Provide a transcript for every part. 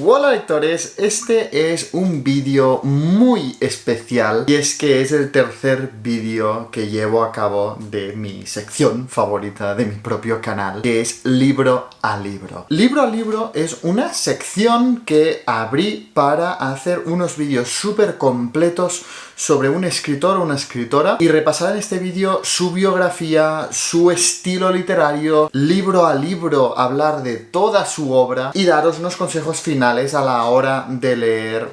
Hola lectores, este es un vídeo muy especial y es que es el tercer vídeo que llevo a cabo de mi sección favorita de mi propio canal, que es Libro a Libro. Libro a Libro es una sección que abrí para hacer unos vídeos súper completos sobre un escritor o una escritora y repasar en este vídeo su biografía, su estilo literario, libro a libro hablar de toda su obra y daros unos consejos finales a la hora de leer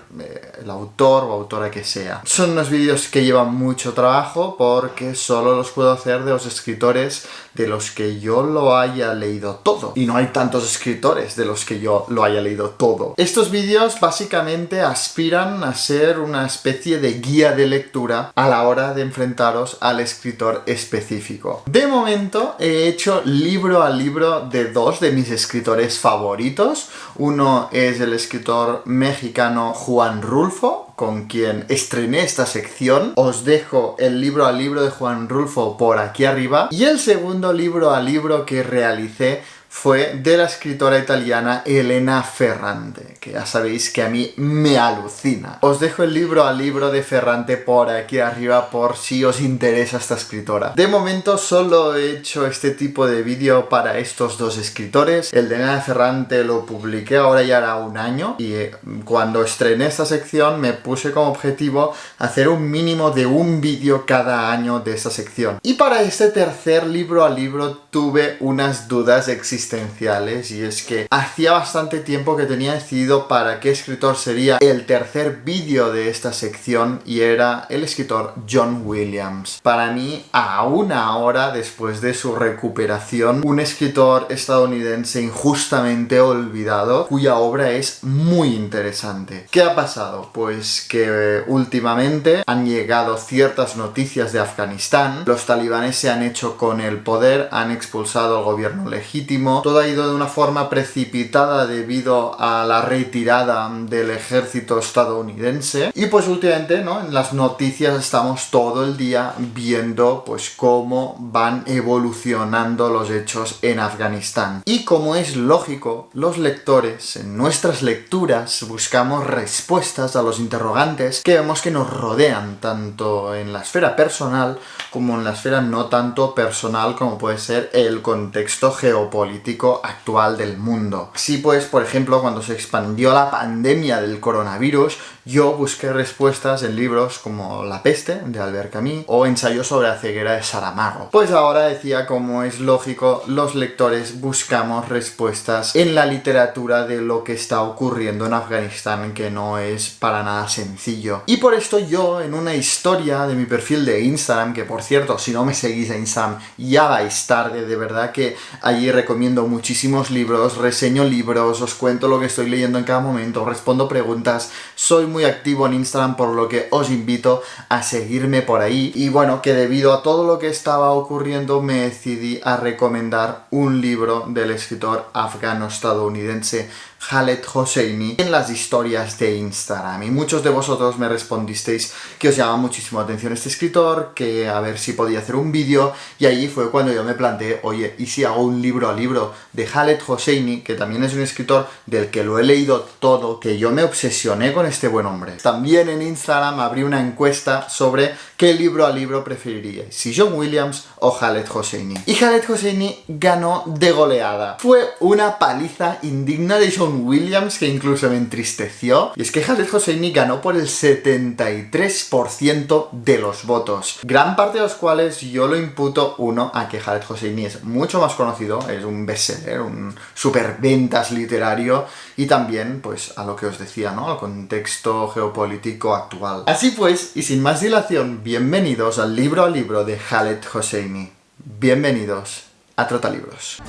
el autor o autora que sea. Son unos vídeos que llevan mucho trabajo porque solo los puedo hacer de los escritores de los que yo lo haya leído todo. Y no hay tantos escritores de los que yo lo haya leído todo. Estos vídeos básicamente aspiran a ser una especie de guía de lectura a la hora de enfrentaros al escritor específico. De momento he hecho libro a libro de dos de mis escritores favoritos. Uno es el escritor mexicano Juan Rulfo, con quien estrené esta sección. Os dejo el libro a libro de Juan Rulfo por aquí arriba. Y el segundo libro a libro que realicé fue de la escritora italiana Elena Ferrante, que ya sabéis que a mí me alucina. Os dejo el libro a libro de Ferrante por aquí arriba por si os interesa esta escritora. De momento solo he hecho este tipo de vídeo para estos dos escritores. El de Elena Ferrante lo publiqué ahora ya hará un año y cuando estrené esta sección me puse como objetivo hacer un mínimo de un vídeo cada año de esta sección. Y para este tercer libro a libro tuve unas dudas existenciales y es que hacía bastante tiempo que tenía decidido para qué escritor sería el tercer vídeo de esta sección y era el escritor John Williams. Para mí, aún ahora, después de su recuperación, un escritor estadounidense injustamente olvidado cuya obra es muy interesante. ¿Qué ha pasado? Pues que últimamente han llegado ciertas noticias de Afganistán, los talibanes se han hecho con el poder, han expulsado al gobierno legítimo. Todo ha ido de una forma precipitada debido a la retirada del ejército estadounidense. Y pues últimamente, ¿no?, en las noticias estamos todo el día viendo pues cómo van evolucionando los hechos en Afganistán. Y como es lógico, los lectores en nuestras lecturas buscamos respuestas a los interrogantes que vemos que nos rodean, tanto en la esfera personal como en la esfera no tanto personal, como puede ser el contexto geopolítico actual del mundo. Así pues, por ejemplo, cuando se expandió la pandemia del coronavirus, yo busqué respuestas en libros como La peste, de Albert Camus, o Ensayo sobre la ceguera de Saramago. Pues ahora decía, como es lógico, los lectores buscamos respuestas en la literatura de lo que está ocurriendo en Afganistán, que no es para nada sencillo. Y por esto yo, en una historia de mi perfil de Instagram, que por cierto, si no me seguís a Instagram, ya vais tarde, de verdad que allí recomiendo muchísimos libros, reseño libros, os cuento lo que estoy leyendo en cada momento, respondo preguntas, soy muy activo en Instagram, por lo que os invito a seguirme por ahí. Y bueno, que debido a todo lo que estaba ocurriendo me decidí a recomendar un libro del escritor afgano-estadounidense Khaled Hosseini en las historias de Instagram, y muchos de vosotros me respondisteis que os llama muchísimo la atención este escritor, que a ver si podía hacer un vídeo, y allí fue cuando yo me planteé, oye, ¿y si hago un libro a libro de Khaled Hosseini, que también es un escritor del que lo he leído todo, que yo me obsesioné con este buen hombre? También en Instagram abrí una encuesta sobre qué libro a libro preferiríais, si John Williams o Khaled Hosseini. Y Khaled Hosseini ganó de goleada. Fue una paliza indigna de John Williams que incluso me entristeció. Y es que Khaled Hosseini ganó por el 73% de los votos. Gran parte de los cuales yo lo imputo, uno, a que Khaled Hosseini es mucho más conocido, es un bestseller, un superventas literario, y también, pues, a lo que os decía, ¿no?, al contexto geopolítico actual. Así pues, y sin más dilación, bienvenidos al libro de Khaled Hosseini. Bienvenidos a Trotalibros.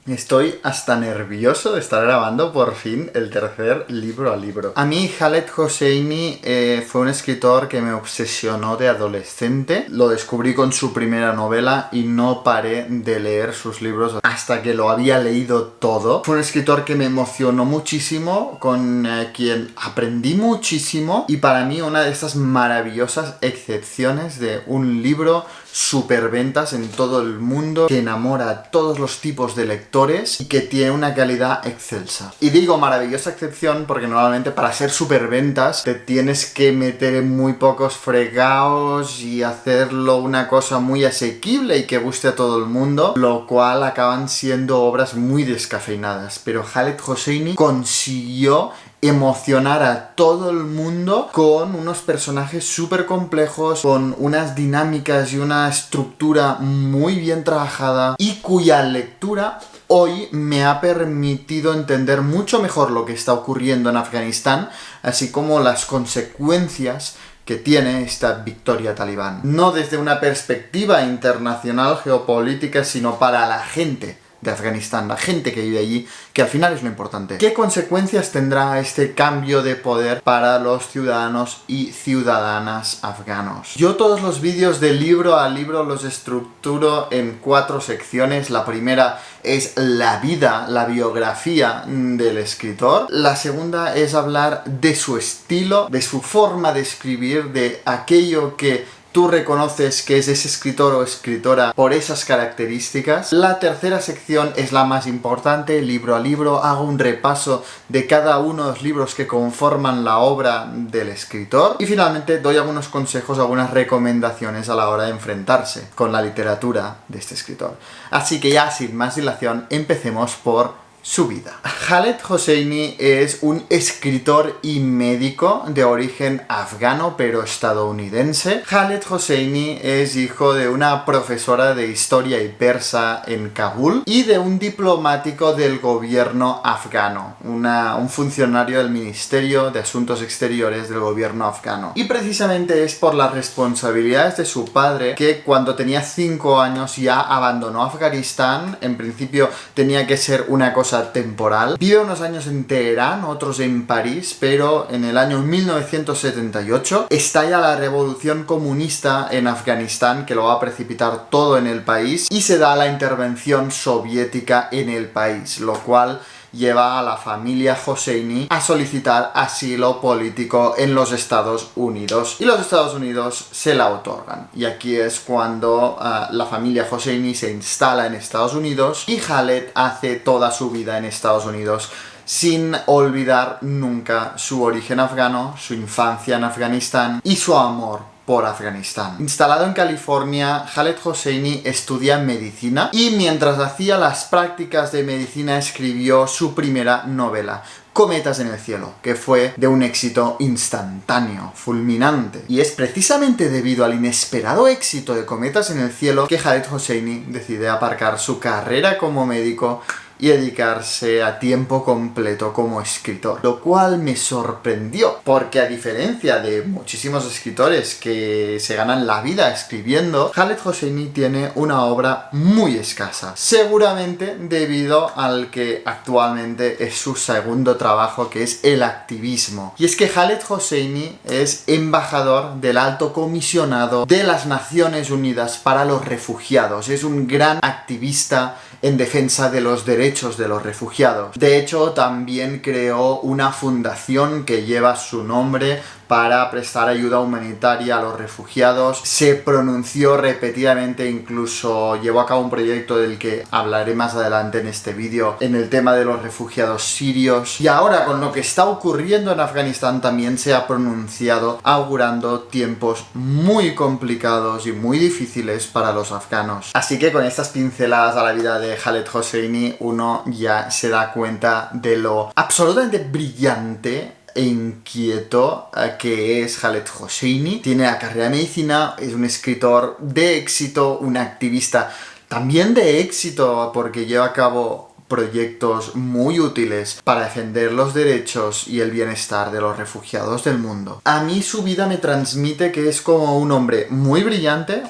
Estoy hasta nervioso de estar grabando por fin el tercer libro al libro. A mí Khaled Hosseini fue un escritor que me obsesionó de adolescente. Lo descubrí con su primera novela y no paré de leer sus libros hasta que lo había leído todo. Fue un escritor que me emocionó muchísimo, con quien aprendí muchísimo, y para mí una de estas maravillosas excepciones de un libro superventas en todo el mundo, que enamora a todos los tipos de lectores y que tiene una calidad excelsa. Y digo maravillosa excepción porque normalmente para ser superventas te tienes que meter en muy pocos fregados y hacerlo una cosa muy asequible y que guste a todo el mundo, lo cual acaban siendo obras muy descafeinadas. Pero Khaled Hosseini consiguió emocionar a todo el mundo con unos personajes súper complejos, con unas dinámicas y una estructura muy bien trabajada, y cuya lectura hoy me ha permitido entender mucho mejor lo que está ocurriendo en Afganistán, así como las consecuencias que tiene esta victoria talibán. No desde una perspectiva internacional geopolítica, sino para la gente de Afganistán, la gente que vive allí, que al final es lo importante. ¿Qué consecuencias tendrá este cambio de poder para los ciudadanos y ciudadanas afganos? Yo todos los vídeos de libro a libro los estructuro en 4 secciones. La primera es la vida, la biografía del escritor. La segunda es hablar de su estilo, de su forma de escribir, de aquello que tú reconoces que es ese escritor o escritora por esas características. La tercera sección es la más importante, libro a libro. Hago un repaso de cada uno de los libros que conforman la obra del escritor. Y finalmente doy algunos consejos, algunas recomendaciones a la hora de enfrentarse con la literatura de este escritor. Así que ya sin más dilación, empecemos por su vida. Khaled Hosseini es un escritor y médico de origen afgano pero estadounidense. Khaled Hosseini es hijo de una profesora de historia y persa en Kabul y de un diplomático del gobierno afgano, un funcionario del Ministerio de Asuntos Exteriores del gobierno afgano. Y precisamente es por las responsabilidades de su padre que cuando tenía 5 años ya abandonó Afganistán. En principio tenía que ser una cosa temporal. Vive unos años en Teherán, otros en París, pero en el año 1978 estalla la revolución comunista en Afganistán, que lo va a precipitar todo en el país, y se da la intervención soviética en el país, lo cual lleva a la familia Hosseini a solicitar asilo político en los Estados Unidos. Y los Estados Unidos se la otorgan. Y aquí es cuando la familia Hosseini se instala en Estados Unidos y Khaled hace toda su vida en Estados Unidos, sin olvidar nunca su origen afgano, su infancia en Afganistán y su amor por Afganistán. Instalado en California, Khaled Hosseini estudia medicina y mientras hacía las prácticas de medicina escribió su primera novela, Cometas en el cielo, que fue de un éxito instantáneo, fulminante. Y es precisamente debido al inesperado éxito de Cometas en el cielo que Khaled Hosseini decide aparcar su carrera como médico y dedicarse a tiempo completo como escritor, lo cual me sorprendió, porque a diferencia de muchísimos escritores que se ganan la vida escribiendo, Khaled Hosseini tiene una obra muy escasa, seguramente debido al que actualmente es su segundo trabajo, que es el activismo. Y es que Khaled Hosseini es embajador del Alto Comisionado de las Naciones Unidas para los Refugiados, es un gran activista en defensa de los derechos de los refugiados. De hecho, también creó una fundación que lleva su nombre para prestar ayuda humanitaria a los refugiados. Se pronunció repetidamente, incluso llevó a cabo un proyecto del que hablaré más adelante en este vídeo, en el tema de los refugiados sirios. Y ahora, con lo que está ocurriendo en Afganistán, también se ha pronunciado augurando tiempos muy complicados y muy difíciles para los afganos. Así que con estas pinceladas a la vida de Khaled Hosseini, uno ya se da cuenta de lo absolutamente brillante e inquieto que es Khaled Hosseini. Tiene la carrera de medicina, es un escritor de éxito, un activista también de éxito, porque lleva a cabo proyectos muy útiles para defender los derechos y el bienestar de los refugiados del mundo. A mí su vida me transmite que es como un hombre muy brillante,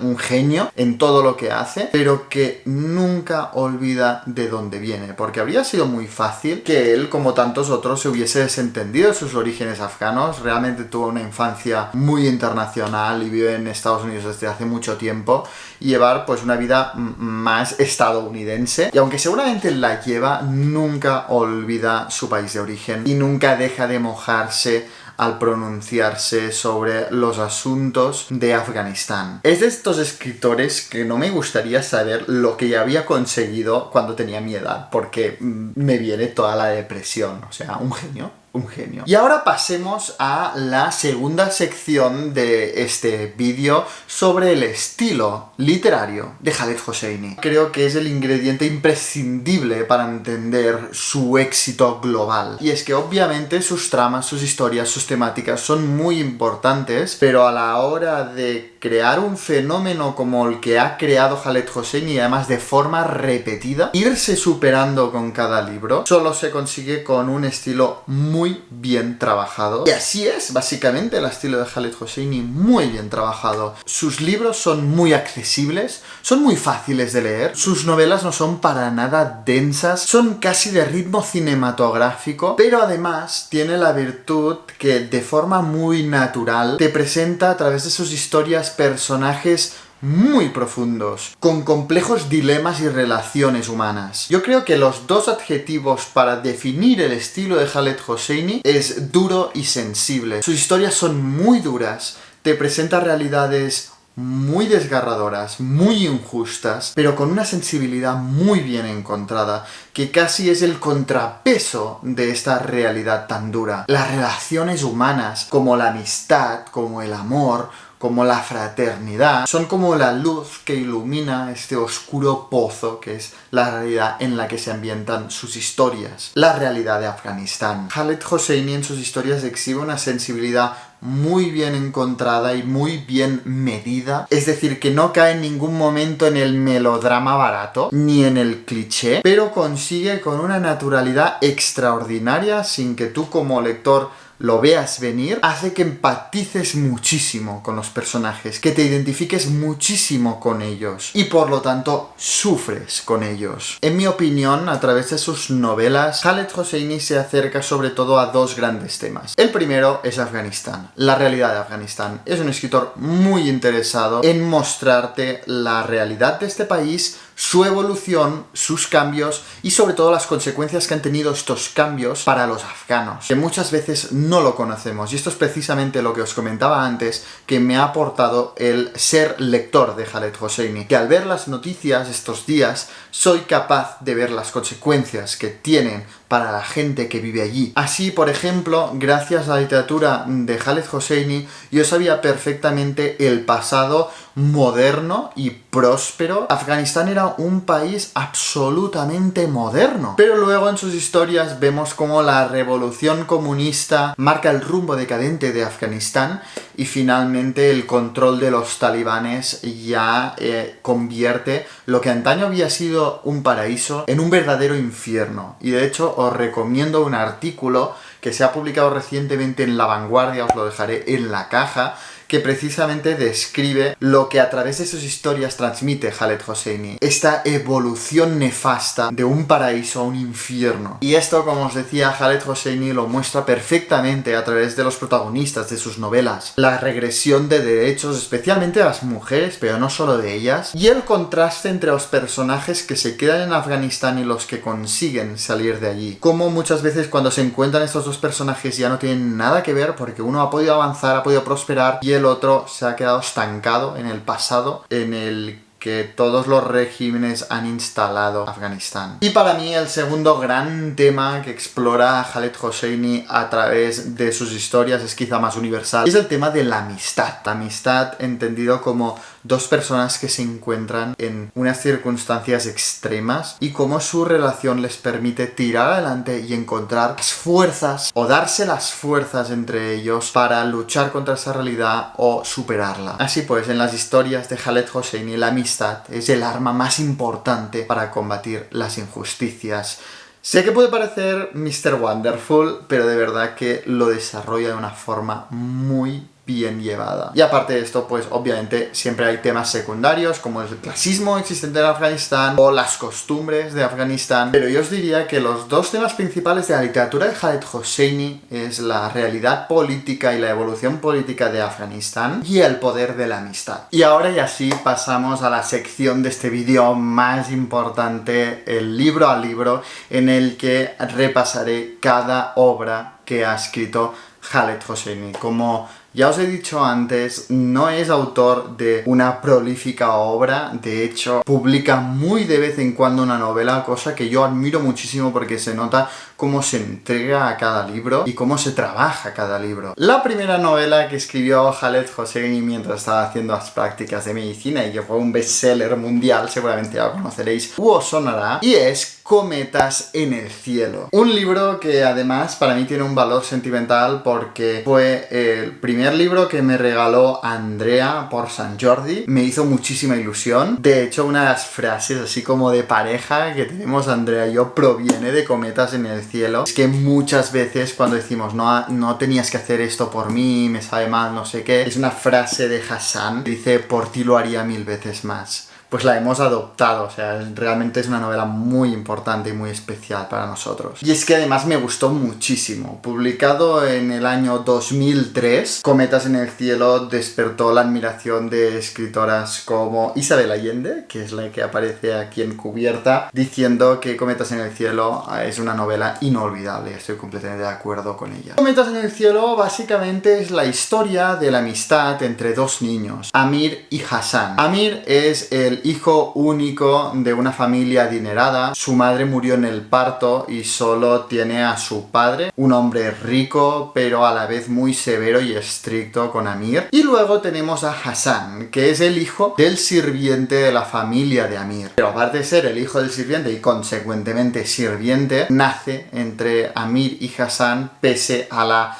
un genio en todo lo que hace, pero que nunca olvida de dónde viene, porque habría sido muy fácil que él, como tantos otros, se hubiese desentendido de sus orígenes afganos. Realmente tuvo una infancia muy internacional y vive en Estados Unidos desde hace mucho tiempo, y llevar pues una vida más estadounidense, y aunque seguramente la lleva, nunca olvida su país de origen y nunca deja de mojarse al pronunciarse sobre los asuntos de Afganistán. Es de estos escritores que no me gustaría saber lo que ya había conseguido cuando tenía mi edad, porque me viene toda la depresión. O sea, un genio. Un genio. Y ahora pasemos a la segunda sección de este vídeo sobre el estilo literario de Khaled Hosseini. Creo que es el ingrediente imprescindible para entender su éxito global. Y es que obviamente sus tramas, sus historias, sus temáticas son muy importantes, pero a la hora de crear un fenómeno como el que ha creado Khaled Hosseini, y además de forma repetida, irse superando con cada libro, solo se consigue con un estilo muy bien trabajado. Y así es, básicamente, el estilo de Khaled Hosseini, muy bien trabajado. Sus libros son muy accesibles, son muy fáciles de leer, sus novelas no son para nada densas, son casi de ritmo cinematográfico, pero además tiene la virtud que de forma muy natural te presenta a través de sus historias personajes muy profundos, con complejos dilemas y relaciones humanas. Yo creo que los dos adjetivos para definir el estilo de Khaled Hosseini es duro y sensible. Sus historias son muy duras, te presenta realidades muy desgarradoras, muy injustas, pero con una sensibilidad muy bien encontrada, que casi es el contrapeso de esta realidad tan dura. Las relaciones humanas, como la amistad, como el amor, como la fraternidad, son como la luz que ilumina este oscuro pozo que es la realidad en la que se ambientan sus historias, la realidad de Afganistán. Khaled Hosseini en sus historias exhibe una sensibilidad muy bien encontrada y muy bien medida, es decir, que no cae en ningún momento en el melodrama barato ni en el cliché, pero consigue con una naturalidad extraordinaria, sin que tú como lector lo veas venir, hace que empatices muchísimo con los personajes, que te identifiques muchísimo con ellos y por lo tanto sufres con ellos. En mi opinión, a través de sus novelas, Khaled Hosseini se acerca sobre todo a dos grandes temas. El primero es Afganistán, la realidad de Afganistán. Es un escritor muy interesado en mostrarte la realidad de este país, su evolución, sus cambios y sobre todo las consecuencias que han tenido estos cambios para los afganos, que muchas veces no lo conocemos. Y esto es precisamente lo que os comentaba antes, que me ha aportado el ser lector de Khaled Hosseini, que al ver las noticias estos días soy capaz de ver las consecuencias que tienen para la gente que vive allí. Así, por ejemplo, gracias a la literatura de Khaled Hosseini, yo sabía perfectamente el pasado moderno y próspero. Afganistán era un país absolutamente moderno. Pero luego en sus historias vemos cómo la revolución comunista marca el rumbo decadente de Afganistán y finalmente el control de los talibanes ya convierte lo que antaño había sido un paraíso en un verdadero infierno. Y de hecho os recomiendo un artículo que se ha publicado recientemente en La Vanguardia, os lo dejaré en la caja, que precisamente describe lo que a través de sus historias transmite Khaled Hosseini, esta evolución nefasta de un paraíso a un infierno. Y esto, como os decía, Khaled Hosseini lo muestra perfectamente a través de los protagonistas de sus novelas. La regresión de derechos, especialmente de las mujeres, pero no solo de ellas, y el contraste entre los personajes que se quedan en Afganistán y los que consiguen salir de allí. Como muchas veces cuando se encuentran estos dos personajes ya no tienen nada que ver, porque uno ha podido avanzar, ha podido prosperar, y el otro se ha quedado estancado en el pasado en el que todos los regímenes han instalado Afganistán. Y para mí el segundo gran tema que explora Khaled Hosseini a través de sus historias es quizá más universal, es el tema de la amistad. La amistad entendido como dos personas que se encuentran en unas circunstancias extremas y cómo su relación les permite tirar adelante y encontrar las fuerzas o darse las fuerzas entre ellos para luchar contra esa realidad o superarla. Así pues, en las historias de Khaled Hosseini, la amistad es el arma más importante para combatir las injusticias. Sé que puede parecer Mr. Wonderful, pero de verdad que lo desarrolla de una forma muy bien llevada. Y aparte de esto, pues obviamente siempre hay temas secundarios como el clasismo existente en Afganistán o las costumbres de Afganistán, pero yo os diría que los dos temas principales de la literatura de Khaled Hosseini es la realidad política y la evolución política de Afganistán y el poder de la amistad. Y ahora y así pasamos a la sección de este vídeo más importante, el libro a libro, en el que repasaré cada obra que ha escrito Khaled Hosseini. Como ya os he dicho antes, no es autor de una prolífica obra, de hecho publica muy de vez en cuando una novela, cosa que yo admiro muchísimo porque se nota cómo se entrega a cada libro y cómo se trabaja cada libro. La primera novela que escribió Khaled Hosseini mientras estaba haciendo las prácticas de medicina y que fue un bestseller mundial, seguramente ya lo conoceréis o os sonará, y es Cometas en el cielo. Un libro que además para mí tiene un valor sentimental porque fue el primer libro que me regaló Andrea por San Jordi. Me hizo muchísima ilusión. De hecho, una de las frases así como de pareja que tenemos Andrea y yo proviene de Cometas en el cielo. Es que muchas veces cuando decimos no tenías que hacer esto por mí, me sabe mal, no sé qué, es una frase de Hassan que dice por ti lo haría 1000 veces más. Pues la hemos adoptado, o sea, realmente es una novela muy importante y muy especial para nosotros. Y es que además me gustó muchísimo. Publicado en el año 2003, Cometas en el cielo despertó la admiración de escritoras como Isabel Allende, que es la que aparece aquí en cubierta, diciendo que Cometas en el cielo es una novela inolvidable. Estoy completamente de acuerdo con ella. Cometas en el cielo básicamente es la historia de la amistad entre dos niños, Amir y Hassan. Amir es el hijo único de una familia adinerada. Su madre murió en el parto y solo tiene a su padre, un hombre rico pero a la vez muy severo y estricto con Amir. Y luego tenemos a Hassan, que es el hijo del sirviente de la familia de Amir. Pero aparte de ser el hijo del sirviente y consecuentemente sirviente, nace entre Amir y Hassan pese a la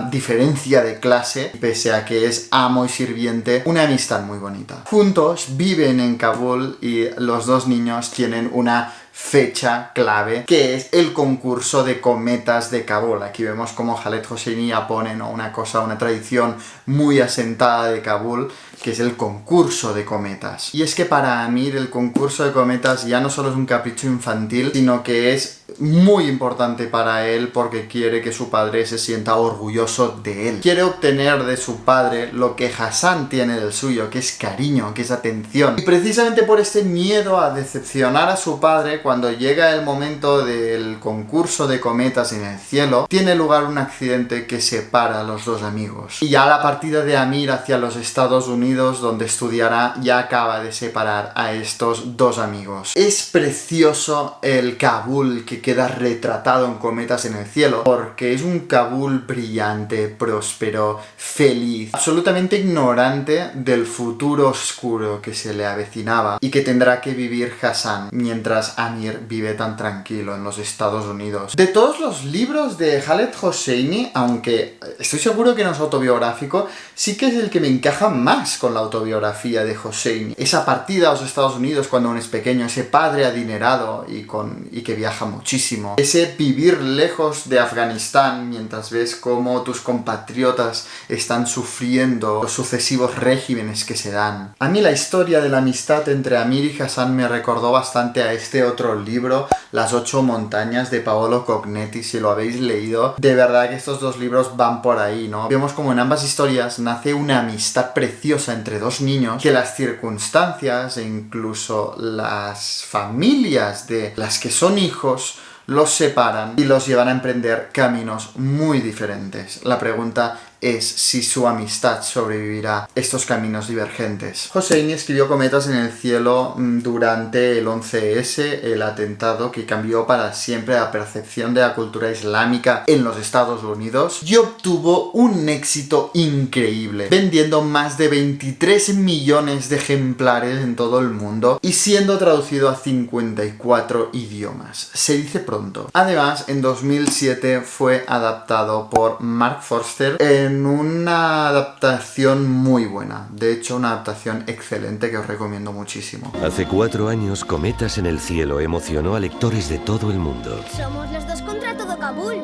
diferencia de clase, pese a que es amo y sirviente, una amistad muy bonita. Juntos viven en Kabul y los dos niños tienen una fecha clave, que es el concurso de cometas de Kabul. Aquí vemos como Khaled Hosseini pone una tradición muy asentada de Kabul, que es el concurso de cometas. Y es que para Amir el concurso de cometas ya no solo es un capricho infantil, sino que es muy importante para él porque quiere que su padre se sienta orgulloso de él. Quiere obtener de su padre lo que Hassan tiene del suyo, que es cariño, que es atención. Y precisamente por este miedo a decepcionar a su padre, cuando llega el momento del concurso de cometas en el cielo, tiene lugar un accidente que separa a los dos amigos. Y ya la partida de Amir hacia los Estados Unidos, donde estudiará, ya acaba de separar a estos dos amigos. Es precioso el Kabul que queda retratado en Cometas en el cielo, porque es un Kabul brillante, próspero, feliz, absolutamente ignorante del futuro oscuro que se le avecinaba y que tendrá que vivir Hassan mientras Amir vive tan tranquilo en los Estados Unidos. De todos los libros de Khaled Hosseini, aunque estoy seguro que no es autobiográfico, sí que es el que me encaja más con la autobiografía de Hosseini. Esa partida a los Estados Unidos cuando uno es pequeño, ese padre adinerado y que viaja muchísimo, ese vivir lejos de Afganistán mientras ves cómo tus compatriotas están sufriendo los sucesivos regímenes que se dan. A mí la historia de la amistad entre Amir y Hassan me recordó bastante a este otro libro, Las 8 montañas, de Paolo Cognetti. Si lo habéis leído, de verdad que estos dos libros van por ahí, ¿no? Vemos como en ambas historias nace una amistad preciosa entre dos niños, que las circunstancias e incluso las familias de las que son hijos los separan y los llevan a emprender caminos muy diferentes. La pregunta es si su amistad sobrevivirá estos caminos divergentes. Hosseini escribió Cometas en el cielo durante el 11S, el atentado que cambió para siempre la percepción de la cultura islámica en los Estados Unidos, y obtuvo un éxito increíble, vendiendo más de 23 millones de ejemplares en todo el mundo y siendo traducido a 54 idiomas. Se dice pronto. Además, en 2007 fue adaptado por Mark Forster en una adaptación muy buena. De hecho, una adaptación excelente que os recomiendo muchísimo. Hace 4 años, Cometas en el cielo emocionó a lectores de todo el mundo. Somos los dos contra todo Kabul.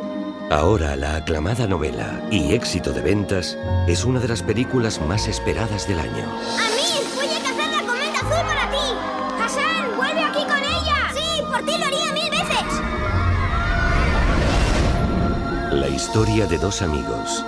Ahora, la aclamada novela y éxito de ventas es una de las películas más esperadas del año. ¡Amir! ¡Voy a cazar la cometa azul para ti! ¡Hassan! ¡Vuelve aquí con ella! ¡Sí! ¡Por ti lo haría 1000 veces! La historia de dos amigos,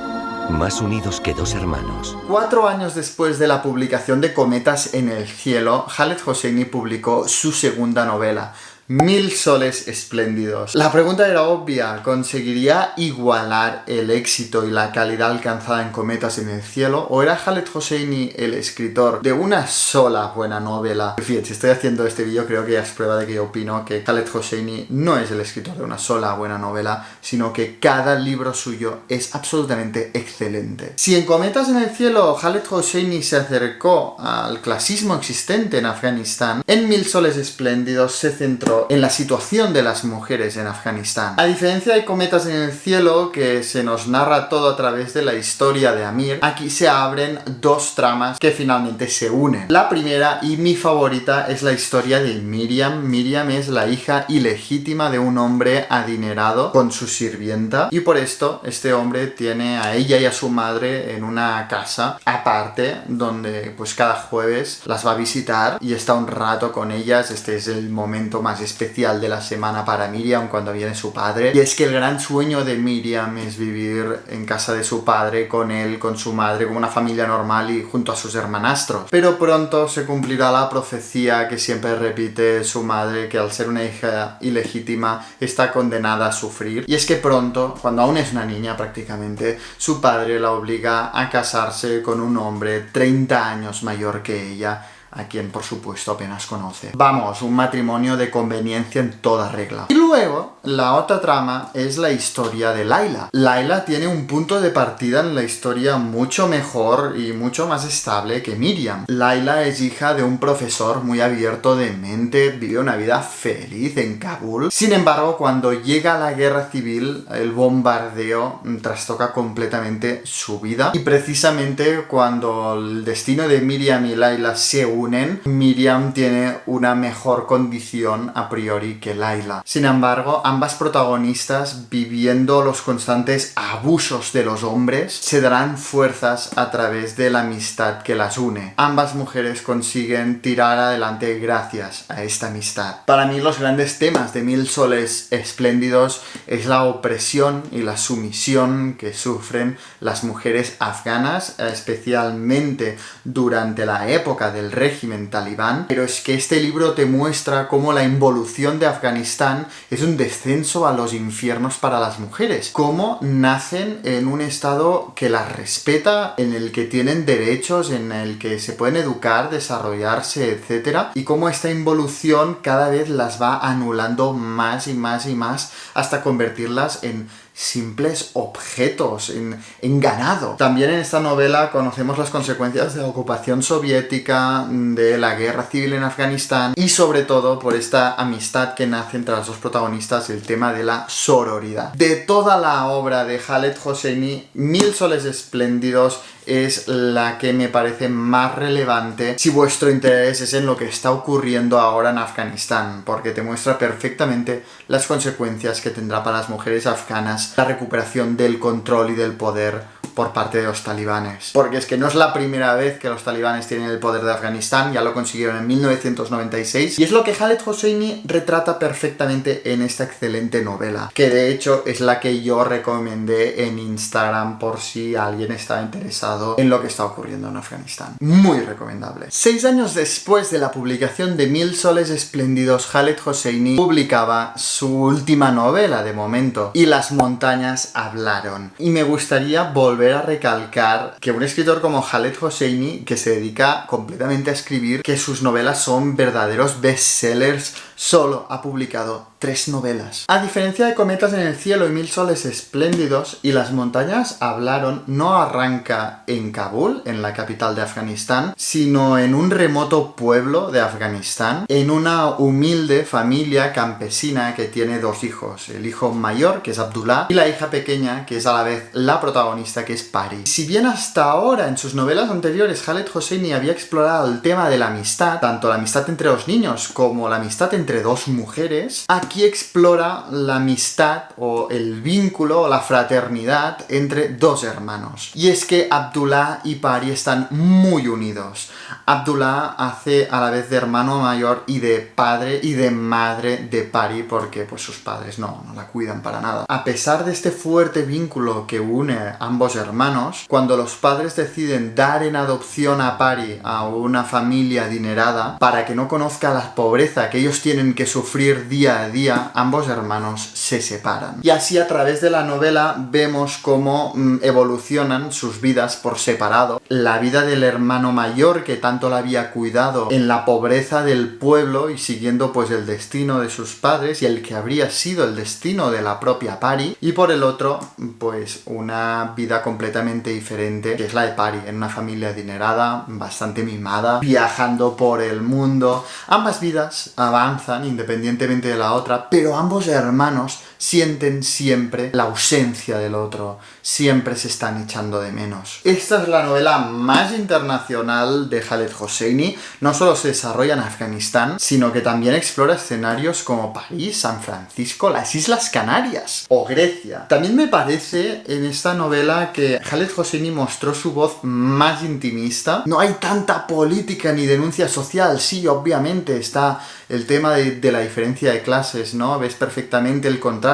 más unidos que dos hermanos. 4 años después de la publicación de Cometas en el cielo, Khaled Hosseini publicó su segunda novela, 1000 soles espléndidos. La pregunta era obvia: ¿conseguiría igualar el éxito y la calidad alcanzada en Cometas en el cielo? ¿O era Khaled Hosseini el escritor de una sola buena novela? En fin, si estoy haciendo este vídeo creo que ya es prueba de que yo opino que Khaled Hosseini no es el escritor de una sola buena novela, sino que cada libro suyo es absolutamente excelente. Si en Cometas en el cielo Khaled Hosseini se acercó al clasismo existente en Afganistán, en 1000 soles espléndidos se centró en la situación de las mujeres en Afganistán. A diferencia de Cometas en el cielo, que se nos narra todo a través de la historia de Amir, aquí se abren dos tramas que finalmente se unen. La primera, y mi favorita, es la historia de Miriam. Miriam es la hija ilegítima de un hombre adinerado con su sirvienta, y por esto este hombre tiene a ella y a su madre en una casa aparte, donde pues cada jueves las va a visitar y está un rato con ellas. Este es el momento más especial de la semana para Miriam, cuando viene su padre, y es que el gran sueño de Miriam es vivir en casa de su padre, con él, con su madre, como una familia normal y junto a sus hermanastros. Pero pronto se cumplirá la profecía que siempre repite su madre, que al ser una hija ilegítima está condenada a sufrir, y es que pronto, cuando aún es una niña prácticamente, su padre la obliga a casarse con un hombre 30 años mayor que ella, a quien por supuesto apenas conoce. Vamos, un matrimonio de conveniencia en toda regla. Y luego, la otra trama es la historia de Layla. Layla tiene un punto de partida en la historia mucho mejor y mucho más estable que Miriam. Layla es hija de un profesor muy abierto de mente, vive una vida feliz en Kabul. Sin embargo, cuando llega la guerra civil, el bombardeo trastoca completamente su vida, y precisamente cuando el destino de Miriam y Layla se unen, Miriam tiene una mejor condición a priori que Layla. Sin embargo, ambas protagonistas, viviendo los constantes abusos de los hombres, se darán fuerzas a través de la amistad que las une. Ambas mujeres consiguen tirar adelante gracias a esta amistad. Para mí, los grandes temas de 1000 soles espléndidos es la opresión y la sumisión que sufren las mujeres afganas, especialmente durante la época del régimen talibán. Pero es que este libro te muestra cómo la involución de Afganistán es un descenso a los infiernos para las mujeres, cómo nacen en un estado que las respeta, en el que tienen derechos, en el que se pueden educar, desarrollarse, etc. Y cómo esta involución cada vez las va anulando más y más y más, hasta convertirlas en simples objetos, en ganado. También en esta novela conocemos las consecuencias de la ocupación soviética, de la guerra civil en Afganistán, y sobre todo por esta amistad que nace entre las dos protagonistas, el tema de la sororidad. De toda la obra de Khaled Hosseini, 1000 soles espléndidos es la que me parece más relevante si vuestro interés es en lo que está ocurriendo ahora en Afganistán, porque te muestra perfectamente las consecuencias que tendrá para las mujeres afganas la recuperación del control y del poder por parte de los talibanes. Porque es que no es la primera vez que los talibanes tienen el poder de Afganistán, ya lo consiguieron en 1996, y es lo que Khaled Hosseini retrata perfectamente en esta excelente novela, que de hecho es la que yo recomendé en Instagram por si alguien estaba interesado en lo que está ocurriendo en Afganistán. Muy recomendable. 6 años después de la publicación de 1000 soles espléndidos, Khaled Hosseini publicaba su última novela de momento, Y las montañas hablaron. Y me gustaría volver volver a recalcar que un escritor como Khaled Hosseini, que se dedica completamente a escribir, que sus novelas son verdaderos bestsellers, solo ha publicado 3 novelas. A diferencia de Cometas en el cielo y Mil soles espléndidos y Las montañas hablaron, no arranca en Kabul, en la capital de Afganistán, sino en un remoto pueblo de Afganistán, en una humilde familia campesina que tiene 2 hijos, el hijo mayor, que es Abdullah, y la hija pequeña, que es a la vez la protagonista, que es Pari. Si bien hasta ahora, en sus novelas anteriores, Khaled Hosseini había explorado el tema de la amistad, tanto la amistad entre 2 niños como la amistad entre 2 mujeres, aquí explora la amistad o el vínculo o la fraternidad entre 2 hermanos. Y es que Abdullah y Pari están muy unidos. Abdullah hace a la vez de hermano mayor y de padre y de madre de Pari, porque pues sus padres no la cuidan para nada. A pesar de este fuerte vínculo que une a ambos hermanos, cuando los padres deciden dar en adopción a Pari a una familia adinerada para que no conozca la pobreza que ellos tienen que sufrir día a día, ambos hermanos se separan. Y así, a través de la novela, vemos cómo evolucionan sus vidas por separado. La vida del hermano mayor, que tanto la había cuidado en la pobreza del pueblo y siguiendo pues el destino de sus padres y el que habría sido el destino de la propia Pari, y por el otro pues una vida completamente diferente, que es la de Pari, en una familia adinerada, bastante mimada, viajando por el mundo. Ambas vidas avanzan independientemente de la otra, pero ambos hermanos sienten siempre la ausencia del otro, siempre se están echando de menos. Esta es la novela más internacional de Khaled Hosseini. No solo se desarrolla en Afganistán, sino que también explora escenarios como París, San Francisco, las Islas Canarias o Grecia. También me parece en esta novela que Khaled Hosseini mostró su voz más intimista. No hay tanta política ni denuncia social. Sí, obviamente está el tema de la diferencia de clases, ¿no? Ves perfectamente el contraste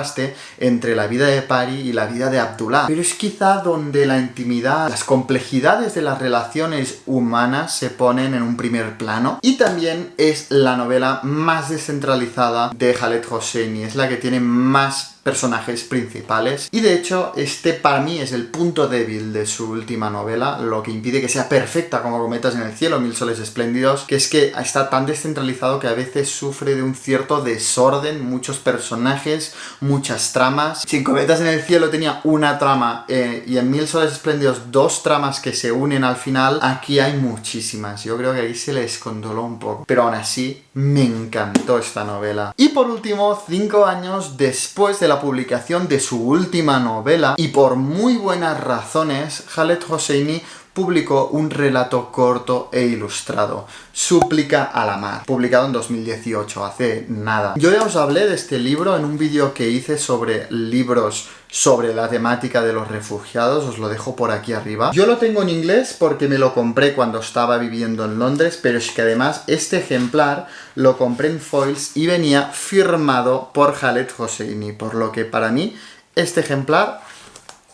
entre la vida de Pari y la vida de Abdullah. Pero es quizá donde la intimidad, las complejidades de las relaciones humanas se ponen en un primer plano. Y también es la novela más descentralizada de Khaled Hosseini. Es la que tiene más personajes principales, y de hecho este para mí es el punto débil de su última novela, lo que impide que sea perfecta como Cometas en el cielo, Mil soles espléndidos, que es que está tan descentralizado que a veces sufre de un cierto desorden, muchos personajes, muchas tramas. Si en Cometas en el cielo tenía una trama y en Mil soles espléndidos 2 tramas que se unen al final, aquí hay muchísimas. Yo creo que ahí se le descontroló un poco, pero aún así me encantó esta novela. Y por último, 5 años después de la publicación de su última novela, y por muy buenas razones, Khaled Hosseini publicó un relato corto e ilustrado, Súplica a la mar, publicado en 2018, hace nada. Yo ya os hablé de este libro en un vídeo que hice sobre libros sobre la temática de los refugiados, os lo dejo por aquí arriba. Yo lo tengo en inglés porque me lo compré cuando estaba viviendo en Londres, pero es que además este ejemplar lo compré en foils y venía firmado por Khaled Hosseini, por lo que para mí este ejemplar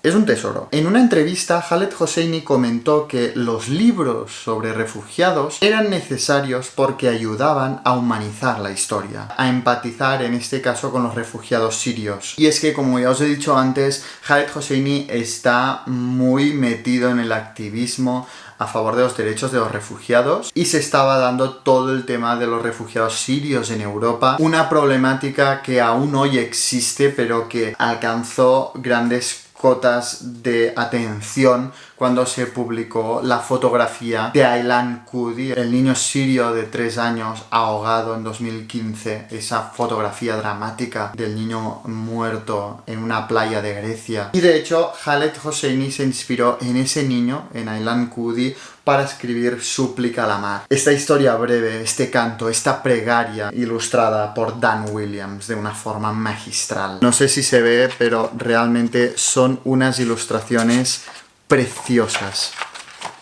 es un tesoro. En una entrevista, Khaled Hosseini comentó que los libros sobre refugiados eran necesarios porque ayudaban a humanizar la historia, a empatizar en este caso con los refugiados sirios. Y es que, como ya os he dicho antes, Khaled Hosseini está muy metido en el activismo a favor de los derechos de los refugiados, y se estaba dando todo el tema de los refugiados sirios en Europa, una problemática que aún hoy existe pero que alcanzó grandes cotas de atención cuando se publicó la fotografía de Aylan Kurdi, el niño sirio de 3 años ahogado en 2015, esa fotografía dramática del niño muerto en una playa de Grecia. Y de hecho, Khaled Hosseini se inspiró en ese niño, en Aylan Kurdi, para escribir Súplica a la mar. Esta historia breve, este canto, esta plegaria ilustrada por Dan Williams de una forma magistral. No sé si se ve, pero realmente son unas ilustraciones preciosas.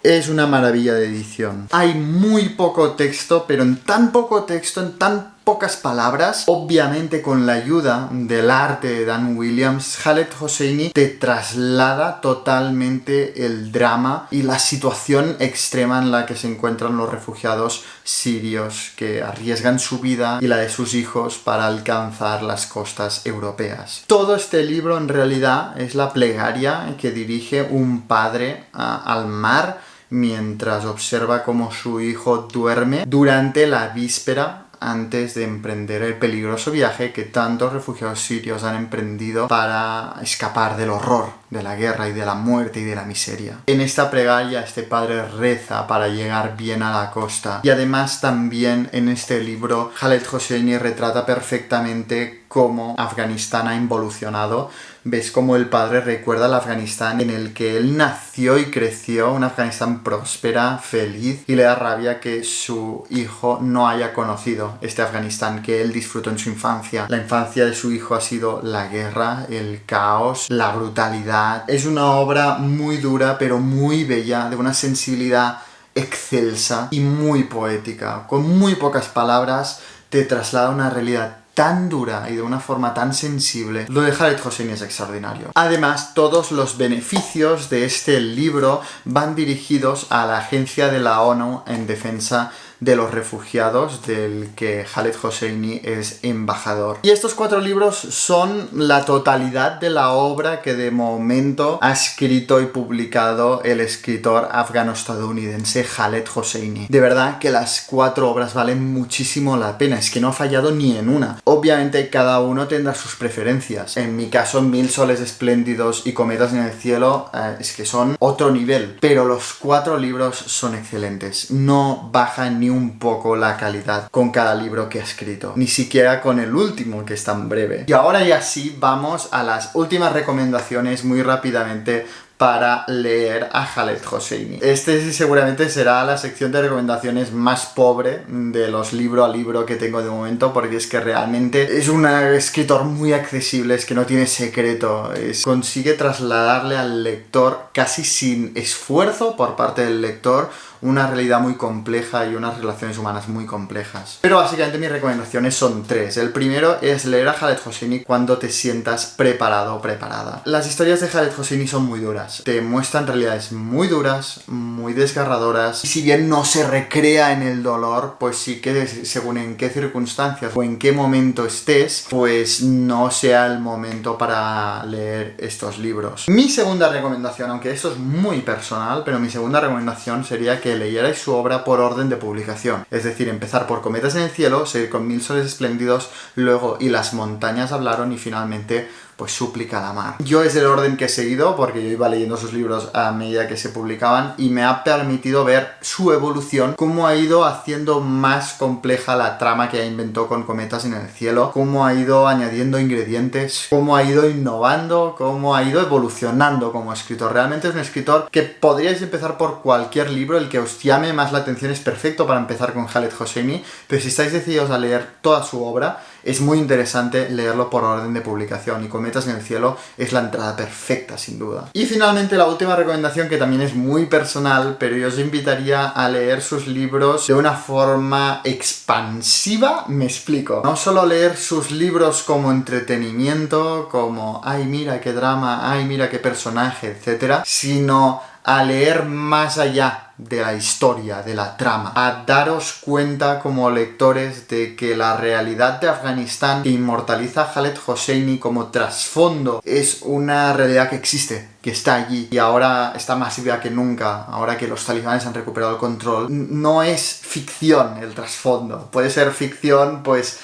Es una maravilla de edición. Hay muy poco texto, pero en tan poco texto, en tan pocas palabras, obviamente con la ayuda del arte de Dan Williams, Khaled Hosseini te traslada totalmente el drama y la situación extrema en la que se encuentran los refugiados sirios que arriesgan su vida y la de sus hijos para alcanzar las costas europeas. Todo este libro en realidad es la plegaria que dirige un padre al mar mientras observa cómo su hijo duerme durante la víspera antes de emprender el peligroso viaje que tantos refugiados sirios han emprendido para escapar del horror de la guerra y de la muerte y de la miseria. En esta plegaria este padre reza para llegar bien a la costa y además también en este libro Khaled Hosseini retrata perfectamente cómo Afganistán ha involucionado. Ves cómo el padre recuerda el Afganistán en el que él nació y creció, un Afganistán próspera, feliz, y le da rabia que su hijo no haya conocido este Afganistán que él disfrutó en su infancia. La infancia de su hijo ha sido la guerra, el caos, la brutalidad. Es una obra muy dura pero muy bella, de una sensibilidad excelsa y muy poética. Con muy pocas palabras te traslada una realidad tan dura y de una forma tan sensible. Lo de Khaled Hosseini es extraordinario. Además, todos los beneficios de este libro van dirigidos a la Agencia de la ONU en defensa de los refugiados, del que Khaled Hosseini es embajador. Y estos 4 libros son la totalidad de la obra que de momento ha escrito y publicado el escritor afgano-estadounidense Khaled Hosseini. De verdad que las 4 obras valen muchísimo la pena, es que no ha fallado ni en una. Obviamente cada uno tendrá sus preferencias. En mi caso, 1000 soles espléndidos y Cometas en el cielo es que son otro nivel, pero los 4 libros son excelentes. No baja ni un poco la calidad con cada libro que ha escrito, ni siquiera con el último, que es tan breve. Y ahora ya sí, vamos a las últimas recomendaciones muy rápidamente para leer a Khaled Hosseini. Este seguramente será la sección de recomendaciones más pobre de los libro a libro que tengo de momento, porque es que realmente es un escritor muy accesible, es que no tiene secreto, consigue trasladarle al lector casi sin esfuerzo por parte del lector una realidad muy compleja y unas relaciones humanas muy complejas. Pero básicamente mis recomendaciones son 3. El primero es leer a Khaled Hosseini cuando te sientas preparado o preparada. Las historias de Khaled Hosseini son muy duras. Te muestran realidades muy duras, muy desgarradoras. Y si bien no se recrea en el dolor, pues sí que según en qué circunstancias o en qué momento estés, pues no sea el momento para leer estos libros. Mi segunda recomendación, aunque esto es muy personal, pero mi segunda recomendación sería que leyerais su obra por orden de publicación. Es decir, empezar por Cometas en el cielo, seguir con 1000 soles espléndidos, luego Y las montañas hablaron y finalmente pues Súplica a la mar. Yo es el orden que he seguido porque yo iba leyendo sus libros a medida que se publicaban y me ha permitido ver su evolución, cómo ha ido haciendo más compleja la trama que inventó con Cometas en el cielo, cómo ha ido añadiendo ingredientes, cómo ha ido innovando, cómo ha ido evolucionando como escritor. Realmente es un escritor que podríais empezar por cualquier libro, el que os llame más la atención es perfecto para empezar con Khaled Hosseini, pero si estáis decididos a leer toda su obra, es muy interesante leerlo por orden de publicación, y Cometas en el cielo es la entrada perfecta, sin duda. Y finalmente la última recomendación, que también es muy personal, pero yo os invitaría a leer sus libros de una forma expansiva. Me explico. No solo leer sus libros como entretenimiento, como ¡ay, mira qué drama! ¡Ay, mira qué personaje!, etcétera, sino a leer más allá de la historia, de la trama, a daros cuenta como lectores de que la realidad de Afganistán que inmortaliza a Khaled Hosseini como trasfondo es una realidad que existe, que está allí y ahora está más viva que nunca, ahora que los talibanes han recuperado el control. No es ficción el trasfondo, puede ser ficción pues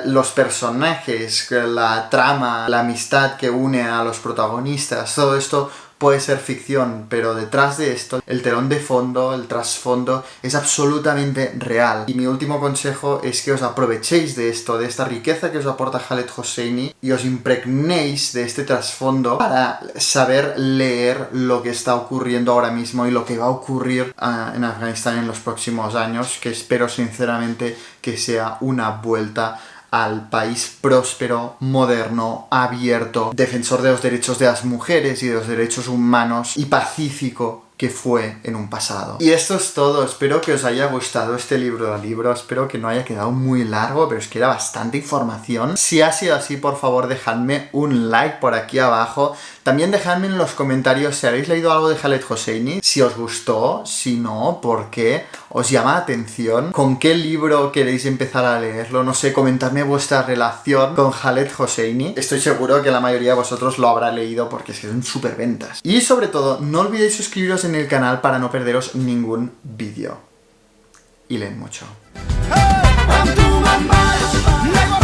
los personajes, la trama, la amistad que une a los protagonistas, todo esto puede ser ficción, pero detrás de esto, el telón de fondo, el trasfondo, es absolutamente real. Y mi último consejo es que os aprovechéis de esto, de esta riqueza que os aporta Khaled Hosseini, y os impregnéis de este trasfondo para saber leer lo que está ocurriendo ahora mismo y lo que va a ocurrir en Afganistán en los próximos años, que espero sinceramente que sea una vuelta al país próspero, moderno, abierto, defensor de los derechos de las mujeres y de los derechos humanos y pacífico que fue en un pasado. Y esto es todo, espero que os haya gustado este libro de libros, espero que no haya quedado muy largo, pero es que era bastante información. Si ha sido así, por favor dejadme un like por aquí abajo, también dejadme en los comentarios si habéis leído algo de Khaled Hosseini, si os gustó, si no, por qué, os llama la atención, con qué libro queréis empezar a leerlo, no sé, comentadme vuestra relación con Khaled Hosseini. Estoy seguro que la mayoría de vosotros lo habrá leído porque es que son súper ventas. Y sobre todo, no olvidéis suscribiros en el canal para no perderos ningún vídeo. Y leen mucho. Hey,